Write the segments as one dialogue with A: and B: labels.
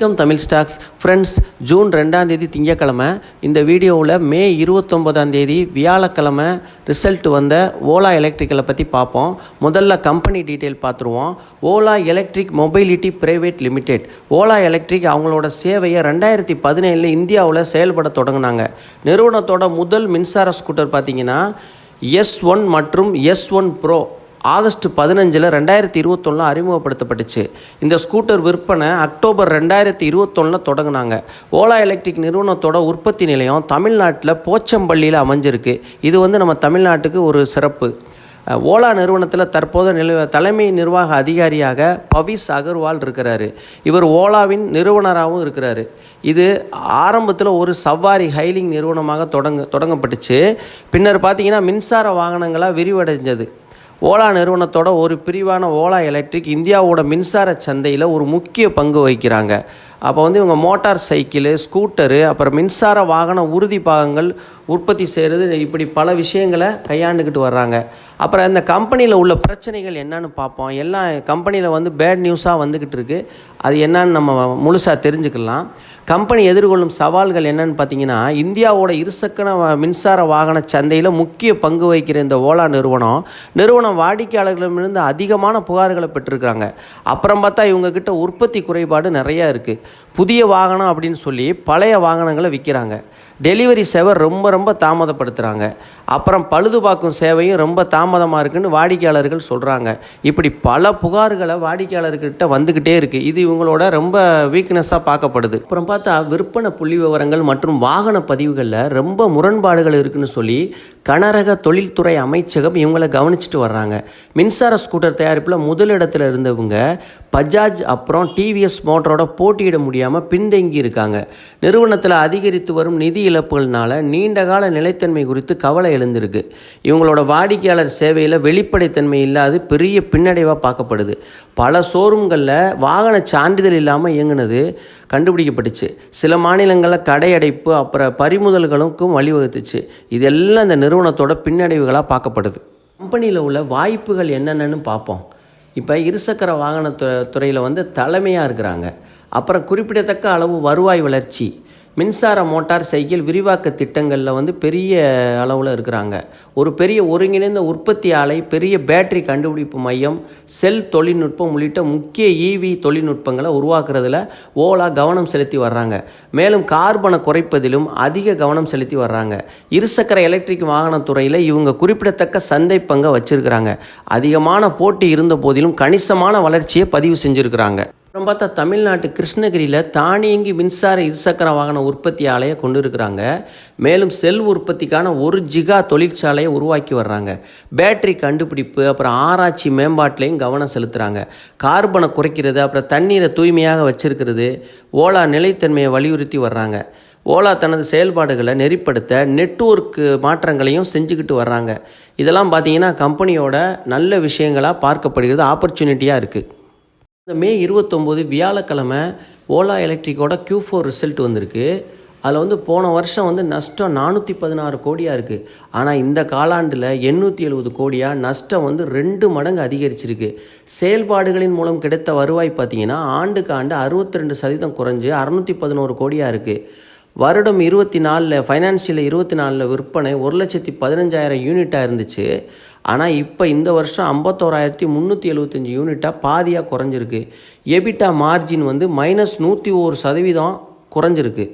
A: Welcome Tamil stocks friends. June 2ஆம் தேதி திங்கக்கிழமை. இந்த வீடியோவில் மே 29ஆம் தேதி வியாழக்கிழமை ரிசல்ட் வந்த ஓலா எலக்ட்ரிக்கலை பற்றி பார்ப்போம். முதல்ல கம்பெனி டீட்டெயில் பார்த்துருவோம். Ola electric mobility private limited. Ola electric அவங்களோட சேவையை 2017 இந்தியாவில் செயல்பட தொடங்கினாங்க. நிறுவனத்தோட முதல் மின்சார ஸ்கூட்டர் பார்த்திங்கன்னா S1 மற்றும் S1 Pro ஆகஸ்ட் 15 2021 அறிமுகப்படுத்தப்பட்டுச்சு. இந்த ஸ்கூட்டர் விற்பனை அக்டோபர் 2021 தொடங்கினாங்க. ஓலா எலக்ட்ரிக் நிறுவனத்தோட உற்பத்தி நிலையம் தமிழ்நாட்டில் போச்சம்பள்ளியில் அமைஞ்சிருக்கு. இது நம்ம தமிழ்நாட்டுக்கு ஒரு சிறப்பு. ஓலா நிறுவனத்தில் தற்போது தலைமை நிர்வாக அதிகாரியாக பவிஸ் அகர்வால் இருக்கிறாரு. இவர் ஓலாவின் நிறுவனராகவும் இருக்கிறாரு. இது ஆரம்பத்தில் ஒரு சவாரி ஹைலிங் நிறுவனமாக தொடங்கப்பட்டுச்சு. பின்னர் பார்த்திங்கன்னா மின்சார வாகனங்களாக விரிவடைஞ்சது. ஓலா நிறுவனத்தோட ஒரு பிரிவான ஓலா எலக்ட்ரிக் இந்தியாவோட மின்சார சந்தையில் ஒரு முக்கிய பங்கு வகிக்கிறாங்க. அப்போ இவங்க மோட்டார் சைக்கிள், ஸ்கூட்டரு, அப்புறம் மின்சார வாகன உறுதி பாகங்கள் உற்பத்தி செய்கிறது, இப்படி பல விஷயங்களை கையாண்டுக்கிட்டு வர்றாங்க. அப்புறம் இந்த கம்பெனியில் உள்ள பிரச்சனைகள் என்னன்னு பார்ப்போம். எல்லாம் கம்பெனியில் பேட் நியூஸாக வந்துக்கிட்டு இருக்குது. அது என்னன்னு நம்ம முழுசாக தெரிஞ்சுக்கலாம். கம்பெனி எதிர்கொள்ளும் சவால்கள் என்னன்னு பார்த்தீங்கன்னா, இந்தியாவோட இருசக்கர மின்சார வாகன சந்தையில் முக்கிய பங்கு வகிக்கிற இந்த ஓலா நிறுவனம் வாடிக்கையாளர்களிடமிருந்து அதிகமான புகார்களை பெற்றிருக்காங்க. அப்புறம் பார்த்தா இவங்கக்கிட்ட உற்பத்தி குறைபாடு நிறையா இருக்குது. புதிய வாகனம் அப்படின்னு சொல்லி பழைய வாகனங்களை விற்கிறாங்க. டெலிவரி சேவை ரொம்ப தாமதப்படுத்துகிறாங்க. அப்புறம் பழுது பார்க்கும் சேவையும் ரொம்ப தாமதமாக இருக்குன்னு வாடிக்கையாளர்கள் சொல்கிறாங்க. இப்படி பல புகார்களை வாடிக்கையாளர்கிட்ட வந்துக்கிட்டே இருக்குது. இது இவங்களோட ரொம்ப வீக்னஸாக பார்க்கப்படுது. அப்புறம் பார்த்தா விற்பனை புள்ளி விவரங்கள் மற்றும் வாகன பதிவுகளில் ரொம்ப முரண்பாடுகள் இருக்குன்னு சொல்லி கனரக தொழில்துறை அமைச்சகம் இவங்களை கவனிச்சுட்டு வர்றாங்க. மின்சார ஸ்கூட்டர் தயாரிப்பில் முதலிடத்தில் இருந்தவங்க பஜாஜ் அப்புறம் டிவிஎஸ் மோட்டரோட போட்டியிட முடியாமல் பின்தங்கி இருக்காங்க. நிறுவனத்தில் அதிகரித்து வரும் நிதி இழப்புகள்னால நீண்டகால நிலைத்தன்மை குறித்து கவலை எழுந்திருக்கு. இவங்களோட வாடிக்கையாளர் சேவையில் வெளிப்படைத்தன்மை இல்லாது பெரிய பின்னடைவாக பார்க்கப்படுது. பல ஷோரூம்களில் வாகன சான்றிதழ் இல்லாமல் இயங்குனது கண்டுபிடிக்கப்பட்டுச்சு. சில மாநிலங்களில் கடை அடைப்பு அப்புறம் பறிமுதல்களுக்கும் வழிவகுத்துச்சு. இதெல்லாம் இந்த நிறுவனத்தோட பின்னடைவுகளாக பார்க்கப்படுது. கம்பெனியில் உள்ள வாய்ப்புகள் என்னென்னு பார்ப்போம். இப்போ இருசக்கர வாகன துறையில் தலைமையாக இருக்கிறாங்க. அப்புறம் குறிப்பிடத்தக்க அளவு வருவாய் வளர்ச்சி, மின்சார மோட்டார் சைக்கிள் விரிவாக்க திட்டங்களில் பெரிய அளவில் இருக்கிறாங்க. ஒரு பெரிய ஒருங்கிணைந்த உற்பத்தி ஆலை, பெரிய பேட்டரி கண்டுபிடிப்பு மையம், செல் தொழில்நுட்பம் உள்ளிட்ட முக்கிய EV தொழில்நுட்பங்களை உருவாக்குறதுல ஓலா கவனம் செலுத்தி வர்றாங்க. மேலும் கார்பனை குறைப்பதிலும் அதிக கவனம் செலுத்தி வர்றாங்க. இருசக்கர எலக்ட்ரிக் வாகனத்துறையில் இவங்க குறிப்பிடத்தக்க சந்தை பங்கை வச்சிருக்கிறாங்க. அதிகமான போட்டி இருந்த போதிலும் கணிசமான வளர்ச்சியை பதிவு செஞ்சுருக்கிறாங்க. அப்புறம் பார்த்தா தமிழ்நாட்டு கிருஷ்ணகிரியில் தானியங்கி மின்சார இருசக்கர வாகன உற்பத்தி ஆலையை கொண்டு இருக்கிறாங்க. மேலும் செல் உற்பத்திக்கான 1 ஜிகா தொழிற்சாலையை உருவாக்கி வர்றாங்க. பேட்டரி கண்டுபிடிப்பு அப்புறம் ஆராய்ச்சி மேம்பாட்டிலையும் கவனம் செலுத்துகிறாங்க. கார்பனை குறைக்கிறது அப்புறம் தண்ணீரை தூய்மையாக வச்சிருக்கிறது ஓலா நிலைத்தன்மையை வலியுறுத்தி வர்றாங்க. ஓலா தனது செயல்பாடுகளை நெறிப்படுத்த நெட்வொர்க்கு மாற்றங்களையும் செஞ்சுக்கிட்டு வர்றாங்க. இதெல்லாம் பார்த்திங்கன்னா கம்பெனியோட நல்ல விஷயங்களாக பார்க்கப்படுகிறது, ஆப்பர்ச்சுனிட்டியாக இருக்குது. இந்த மே 29 வியாழக்கிழமை ஓலா எலக்ட்ரிக்கோட Q4 ரிசல்ட் வந்திருக்கு. அதில் போன வருஷம் நஷ்டம் 416 கோடியாக இருக்குது. ஆனால் இந்த காலாண்டில் 870 கோடியாக நஷ்டம் 2 மடங்கு அதிகரிச்சிருக்கு. செயல்பாடுகளின் மூலம் கிடைத்த வருவாய் பார்த்திங்கன்னா ஆண்டுக்கு ஆண்டு 62% குறைஞ்சி 611 கோடியாக இருக்குது. வருடம் 24 ஃபைனான்சியல் 24 விற்பனை 1,15,000 யூனிட்டாக இருந்துச்சு. ஆனால் இப்போ இந்த வருஷம் 51,375 யூனிட்டாக பாதியாக குறைஞ்சிருக்கு. எபிட்டா மார்ஜின் -101% குறைஞ்சிருக்கு.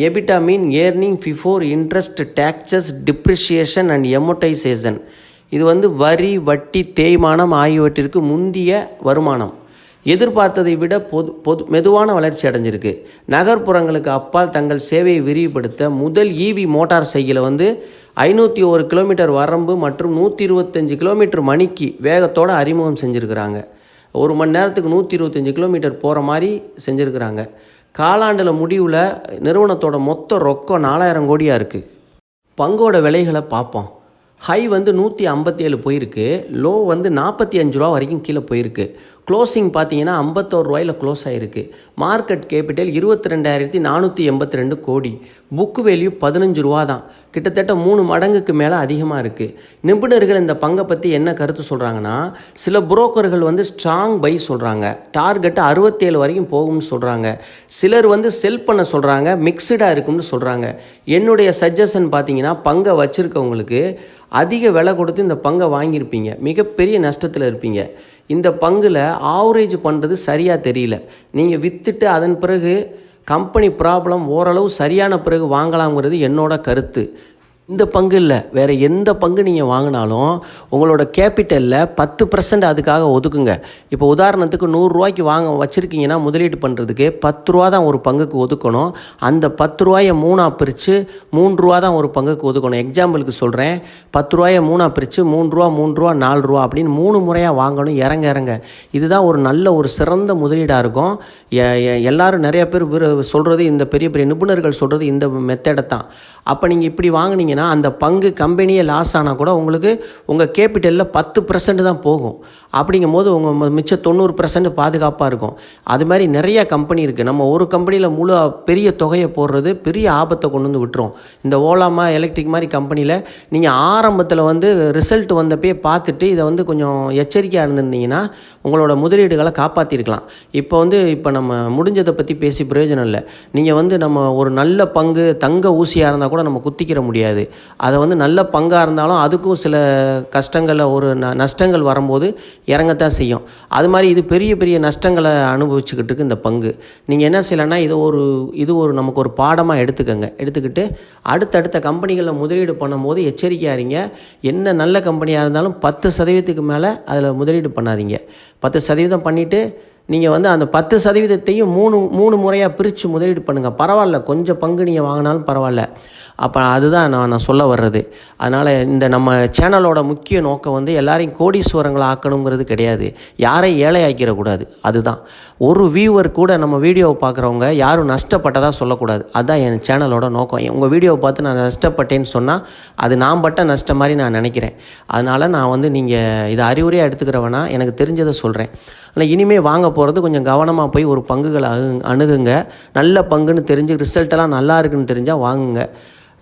A: EBITDA mean earning before interest taxes depreciation and amortization. இது வரி, வட்டி, தேய்மானம் ஆகியவற்றிற்கு முந்திய வருமானம் எதிர்பார்த்ததை விட மெதுவான வளர்ச்சி அடைஞ்சிருக்கு. நகர்ப்புறங்களுக்கு அப்பால் தங்கள் சேவையை விரிவுபடுத்த முதல் EV மோட்டார் சைக்கிளை 501 கிலோமீட்டர் வரம்பு மற்றும் 125 கிலோமீட்டர் மணிக்கு வேகத்தோடு அறிமுகம் செஞ்சுருக்கிறாங்க. ஒரு மணி நேரத்துக்கு 125 கிலோமீட்டர் போகிற மாதிரி செஞ்சுருக்கிறாங்க. காலாண்டில் முடிவில் நிறுவனத்தோட மொத்த ரொக்கம் 4000 கோடியாக இருக்குது. பங்கோட விலைகளை பார்ப்போம். ஹை 157 போயிருக்கு, லோ 45 ரூபா வரைக்கும் கீழே போயிருக்கு. க்ளோசிங் பார்த்தீங்கன்னா 51 ரூபாயில் க்ளோஸ் ஆகிருக்கு. மார்க்கெட் கேபிட்டல் 22,482 கோடி. புக் வேல்யூ 15 ரூபா தான். கிட்டத்தட்ட 3 மடங்குக்கு மேலே அதிகமாக இருக்குது. நிபுணர்கள் இந்த பங்கை பற்றி என்ன கருத்து சொல்கிறாங்கன்னா, சில புரோக்கர்கள் வந்து ஸ்ட்ராங் பை சொல்கிறாங்க, டார்கெட்டு 67 வரைக்கும் போகும்னு சொல்கிறாங்க. சிலர் வந்து செல் பண்ண சொல்கிறாங்க, மிக்சடாக இருக்கும்னு சொல்கிறாங்க. என்னுடைய சஜஷன் பார்த்தீங்கன்னா, பங்கை வச்சுருக்கவங்களுக்கு அதிக விலை கொடுத்து இந்த பங்கை வாங்கியிருப்பீங்க, மிகப்பெரிய நஷ்டத்தில் இருப்பீங்க. இந்த பங்கில் ஆவரேஜ் பண்ணுறது சரியாக தெரியல. நீங்கள் விற்றுட்டு அதன் பிறகு கம்பெனி ப்ராப்ளம் ஓரளவு சரியான பிறகு வாங்கலாம்ங்கிறது என்னோட கருத்து. இந்த பங்கு இல்லை, வேறு எந்த பங்கு நீங்கள் வாங்கினாலும் உங்களோட கேபிட்டலில் 10% அதுக்காக ஒதுக்குங்க. இப்போ உதாரணத்துக்கு 100 ரூபாய்க்கு வச்சுருக்கீங்கன்னா முதலீடு பண்ணுறதுக்கு 10 ரூபா தான் ஒரு பங்குக்கு ஒதுக்கணும். அந்த 10 ரூபாயை 3ஆக பிரித்து 3 ரூபா தான் ஒரு பங்குக்கு ஒதுக்கணும். எக்ஸாம்பிளுக்கு சொல்கிறேன், 10 ரூபாயை 3ஆக பிரித்து 3 ரூபா 3 ரூபா 4 ரூபா அப்படின்னு 3 முறையாக வாங்கணும். இறங்க இதுதான் ஒரு நல்ல ஒரு சிறந்த முதலீடாக இருக்கும். எல்லோரும் நிறைய பேர் சொல்கிறது, இந்த பெரிய பெரிய நிபுணர்கள் சொல்கிறது இந்த மெத்தடை தான். அப்போ நீங்கள் இப்படி வாங்கினீங்கன்னா அந்த பங்கு கம்பெனியே லாஸ் ஆனால் கூட உங்களுக்கு உங்கள் கேபிட்டலில் 10% தான் போகும். அப்படிங்கும் போது உங்கள் மிச்சம் 90% பாதுகாப்பாக இருக்கும். அது மாதிரி நிறைய கம்பெனி இருக்குது. நம்ம ஒரு கம்பெனியில் முழு பெரிய தொகையை போடுறது பெரிய ஆபத்தை கொண்டு வந்து விட்டுரும். இந்த ஓலாமா எலக்ட்ரிக் மாதிரி கம்பெனியில் நீங்கள் ஆரம்பத்தில் வந்து ரிசல்ட் வந்தப்பே பார்த்துட்டு இதை வந்து கொஞ்சம் எச்சரிக்கையாக இருந்திருந்தீங்கன்னா உங்களோட முதலீடுகளை காப்பாற்றிருக்கலாம். இப்போ நம்ம முடிஞ்சதை பற்றி பேசி பிரயோஜனம் இல்லை. நீங்கள் வந்து நம்ம ஒரு நல்ல பங்கு தங்க ஊசியாக இருந்தால் கூட நம்ம குத்திக்கிற முடியாது. அதை வந்து நல்ல பங்காக இருந்தாலும் அதுக்கும் சில கஷ்டங்களை ஒரு நஷ்டங்கள் வரும்போது இறங்கத்தான் செய்யும். அது மாதிரி இது பெரிய பெரிய நஷ்டங்களை அனுபவிச்சுக்கிட்டு இருக்கு இந்த பங்கு. நீங்கள் என்ன செய்யலைன்னா இது ஒரு நமக்கு ஒரு பாடமாக எடுத்துக்கிட்டு அடுத்தடுத்த கம்பெனிகளில் முதலீடு பண்ணும்போது எச்சரிக்கையாக இருங்க. என்ன நல்ல கம்பெனியாக இருந்தாலும் 10% மேலே அதில் முதலீடு பண்ணாதீங்க. 10% பண்ணிவிட்டு நீங்கள் வந்து அந்த 10%த்தையும் 3 முறையாக பிரித்து முதலீடு பண்ணுங்கள். பரவாயில்ல, கொஞ்சம் பங்கு நீங்கள் வாங்கினாலும் பரவாயில்ல. அப்போ அதுதான் நான் சொல்ல வர்றது. அதனால் இந்த நம்ம சேனலோட முக்கிய நோக்கம் வந்து எல்லாரையும் கோடீஸ்வரங்களை ஆக்கணுங்கிறது கிடையாது, யாரையும் ஏழை ஆக்கிடக்கூடாது. அதுதான். ஒரு வியூவர் கூட நம்ம வீடியோவை பார்க்குறவங்க யாரும் நஷ்டப்பட்டதாக சொல்லக்கூடாது. அதுதான் என் சேனலோட நோக்கம். உங்கள் வீடியோவை பார்த்து நான் நஷ்டப்பட்டேன்னு சொன்னால் அது நான் பட்ட நஷ்டம் மாதிரி நான் நினைக்கிறேன். அதனால் நான் வந்து நீங்கள் இதை அறிவுரையாக எடுத்துக்கிறவனா எனக்கு தெரிஞ்சதை சொல்கிறேன். ஆனால் இனிமேல் வாங்க போகிறது கொஞ்சம் கவனமாக போய் ஒரு பங்குகளை அணுகுங்க. நல்ல பங்குன்னு தெரிஞ்சு ரிசல்ட்டெல்லாம் நல்லா இருக்குன்னு தெரிஞ்சால் வாங்குங்க.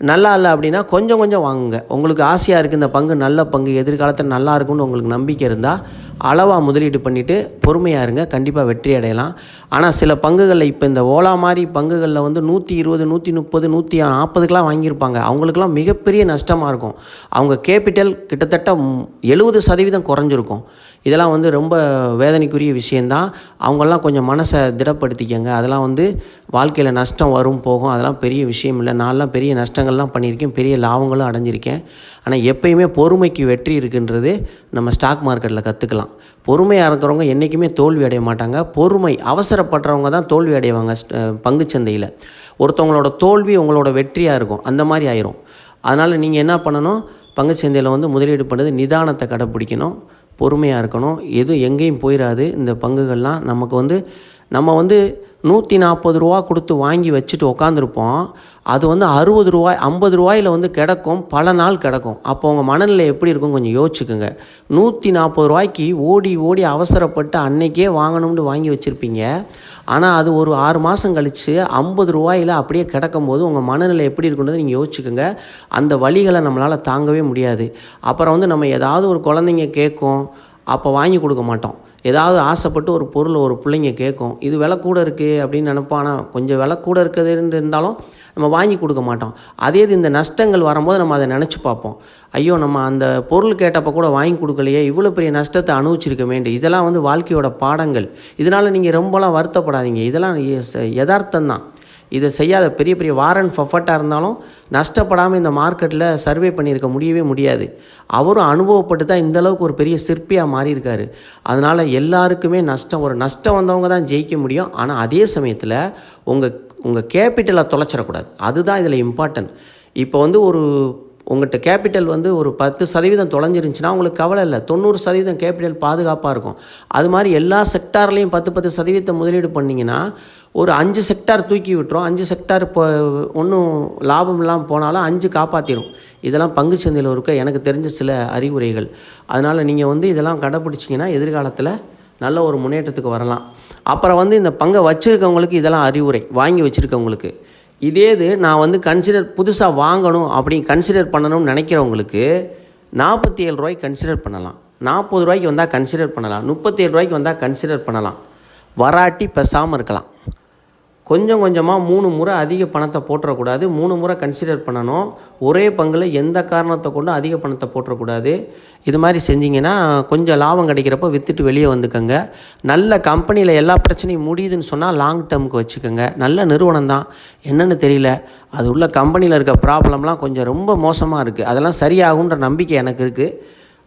A: நல்லா இல்லை அப்படின்னா கொஞ்சம் வாங்குங்க. உங்களுக்கு ஆசையாக இருக்குது இந்த பங்கு நல்ல பங்கு, எதிர்காலத்தில் நல்லா இருக்கும்னு உங்களுக்கு நம்பிக்கை இருந்தால் அளவாக முதலீடு பண்ணிவிட்டு பொறுமையாக இருங்க, கண்டிப்பாக வெற்றி அடையலாம். ஆனால் சில பங்குகளில் இப்போ இந்த ஓலா மாதிரி பங்குகளில் வந்து 120, 130, 140க்கெலாம் வாங்கியிருப்பாங்க. அவங்களுக்கெல்லாம் மிகப்பெரிய நஷ்டமாக இருக்கும். அவங்க கேபிட்டல் கிட்டத்தட்ட 70% குறைஞ்சிருக்கும். இதெல்லாம் வந்து ரொம்ப வேதனைக்குரிய விஷயந்தான். அவங்கெல்லாம் கொஞ்சம் மனசை திடப்படுத்திக்கங்க. அதெல்லாம் வந்து வாழ்க்கையில் நஷ்டம் வரும் போகும், அதெல்லாம் பெரிய விஷயம் இல்லை. நான்லாம் பெரிய நஷ்டங்கள்லாம் பண்ணியிருக்கேன், பெரிய லாபங்களும் அடைஞ்சிருக்கேன். ஆனால் எப்பயுமே பொறுமைக்கு வெற்றி இருக்குன்றது நம்ம ஸ்டாக் மார்க்கெட்டில் கற்றுக்கலாம். பொறுமையாக இருக்கிறவங்க என்றைக்குமே தோல்வி அடைய மாட்டாங்க. அவசரப்படுறவங்க தான் தோல்வி அடைவாங்க பங்குச்சந்தையில். ஒருத்தவங்களோட தோல்வி உங்களோட வெற்றியாக இருக்கும், அந்த மாதிரி ஆயிரும். அதனால் நீங்கள் என்ன பண்ணணும், பங்குச்சந்தையில் வந்து முதலீடு பண்ணுறது நிதானத்தை கடைப்பிடிக்கணும், பொறுமையாக இருக்கணும். எதுவும் எங்கேயும் போயிடாது. இந்த பங்குகள்லாம் நம்ம வந்து 140 ரூபா கொடுத்து வாங்கி வச்சுட்டு உக்காந்துருப்போம். அது வந்து 60 ரூபாய் 50 ரூபாயில் வந்து கிடக்கும், பல நாள் கிடக்கும். அப்போ உங்கள் மனநிலை எப்படி இருக்கும் கொஞ்சம் யோசிச்சுக்குங்க. 140 ரூபாய்க்கு ஓடி அவசரப்பட்டு அன்னைக்கே வாங்கணும்னு வாங்கி வச்சுருப்பீங்க. ஆனால் அது ஒரு 6 மாதம் கழித்து 50 ரூபாயில் அப்படியே கிடக்கும் போது உங்கள் மனநிலை எப்படி இருக்குன்றது நீங்கள் யோசிச்சுக்கோங்க. அந்த வலிகளை நம்மளால் தாங்கவே முடியாது. அப்புறம் வந்து நம்ம ஏதாவது ஒரு குழந்தைங்க கேட்கும், அப்போ வாங்கி கொடுக்க மாட்டோம். ஏதாவது ஆசைப்பட்டு ஒரு பொருள் ஒரு பிள்ளைங்க கேட்கும், இது விலை கூட இருக்குது அப்படின்னு நினைப்போம். ஆனால் கொஞ்சம் விலை கூட இருக்குதுன்னு இருந்தாலும் நம்ம வாங்கி கொடுக்க மாட்டோம். அதே இது இந்த நஷ்டங்கள் வரும்போது நம்ம அதை நினச்சி பார்ப்போம். ஐயோ, நம்ம அந்த பொருள் கேட்டப்போ கூட வாங்கி கொடுக்கலையே, இவ்வளோ பெரிய நஷ்டத்தை அனுபவிச்சிருக்க வேண்டிய. இதெல்லாம் வந்து வாழ்க்கையோட பாடங்கள். இதனால் நீங்கள் ரொம்பலாம் வருத்தப்படாதீங்க. இதெல்லாம் யதார்த்தம்தான். இதை செய்யாத பெரிய வாரன் பஃபெட்டாக இருந்தாலும் நஷ்டப்படாமல் இந்த மார்க்கெட்டில் சர்வே பண்ணியிருக்க முடியாது. அவரும் அனுபவப்பட்டு தான் இந்தளவுக்கு ஒரு பெரிய சிற்பியாக மாறியிருக்காரு. அதனால் எல்லாருக்குமே ஒரு நஷ்டம் வந்தவங்க தான் ஜெயிக்க முடியும். ஆனால் அதே சமயத்தில் உங்கள் கேபிட்டலை தொலைச்சிடக்கூடாது. அதுதான் இதில் இம்பார்ட்டன்ட். இப்போ வந்து உங்கள்கிட்ட கேபிட்டல் வந்து ஒரு 10% தொலைஞ்சிருந்துச்சுன்னா உங்களுக்கு கவலை இல்லை, 90% கேபிட்டல் பாதுகாப்பாக இருக்கும். அது மாதிரி எல்லா செக்டார்லேயும் 10% முதலீடு பண்ணிங்கன்னா ஒரு 5 செக்டார் தூக்கி விட்டுரும். 5 செக்டார் இப்போ ஒன்றும் லாபம் இல்லாமல் போனாலும் 5 காப்பாற்றிடும். இதெல்லாம் பங்குச்சந்தையில் இருக்க எனக்கு தெரிஞ்ச சில அறிவுரைகள். அதனால் நீங்கள் வந்து இதெல்லாம் கடைப்பிடிச்சிங்கன்னா எதிர்காலத்தில் நல்ல ஒரு முன்னேற்றத்துக்கு வரலாம். அப்புறம் வந்து இந்த பங்கை வச்சுருக்கவங்களுக்கு இதெல்லாம் அறிவுரை, வாங்கி வச்சுருக்கவங்களுக்கு. இதே இது நான் வந்து புதுசாக வாங்கணும் அப்படி கன்சிடர் பண்ணணும்னு நினைக்கிறவங்களுக்கு 47 ரூபாய்க்கு கன்சிடர் பண்ணலாம், 40 ரூபாய்க்கு வந்தால் கன்சிடர் பண்ணலாம், 37 ரூபாய்க்கு வந்தால் கன்சிடர் பண்ணலாம். வராட்டி பேசாமல் இருக்கலாம். கொஞ்சம் கொஞ்சமாக 3 முறை அதிக பணத்தை போட்டுறக்கூடாது, 3 முறை கன்சிடர் பண்ணணும். ஒரே பங்கில் எந்த காரணத்தை கொண்டு அதிக பணத்தை போட்டுறக்கூடாது. இது மாதிரி செஞ்சிங்கன்னா கொஞ்சம் லாபம் கிடைக்கிறப்போ விற்றுட்டு வெளியே வந்துக்கோங்க. நல்ல கம்பெனியில் எல்லா பிரச்சனையும் முடியுதுன்னு சொன்னால் லாங் டேர்முக்கு வச்சுக்கோங்க. நல்ல நிறுவனம் தான், என்னென்னு தெரியல, அது உள்ள கம்பெனியில் இருக்க ப்ராப்ளம்லாம் கொஞ்சம் ரொம்ப மோசமாக இருக்குது. அதெல்லாம் சரியாகுன்ற நம்பிக்கை எனக்கு இருக்குது.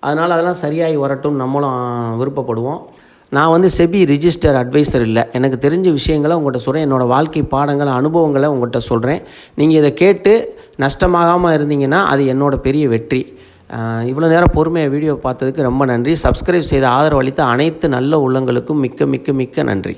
A: அதனால் அதெல்லாம் சரியாகி வரட்டும் நம்மளும் விருப்பப்படுவோம். நான் வந்து செபி ரிஜிஸ்டர் அட்வைசர் இல்லை. எனக்கு தெரிஞ்ச விஷயங்களை உங்கள்கிட்ட சொல்கிறேன். என்னோடய வாழ்க்கை பாடங்கள், அனுபவங்களை உங்கள்கிட்ட சொல்கிறேன். நீங்கள் இதை கேட்டு நஷ்டமாகாமல் இருந்தீங்கன்னா அது என்னோடய பெரிய வெற்றி. இவ்வளோ நேரம் பொறுமையாக வீடியோ பார்த்ததுக்கு ரொம்ப நன்றி. சப்ஸ்கிரைப் செய்த ஆதரவு அளித்த அனைத்து நல்ல உள்ளங்களுக்கும் மிக்க மிக்க மிக்க நன்றி.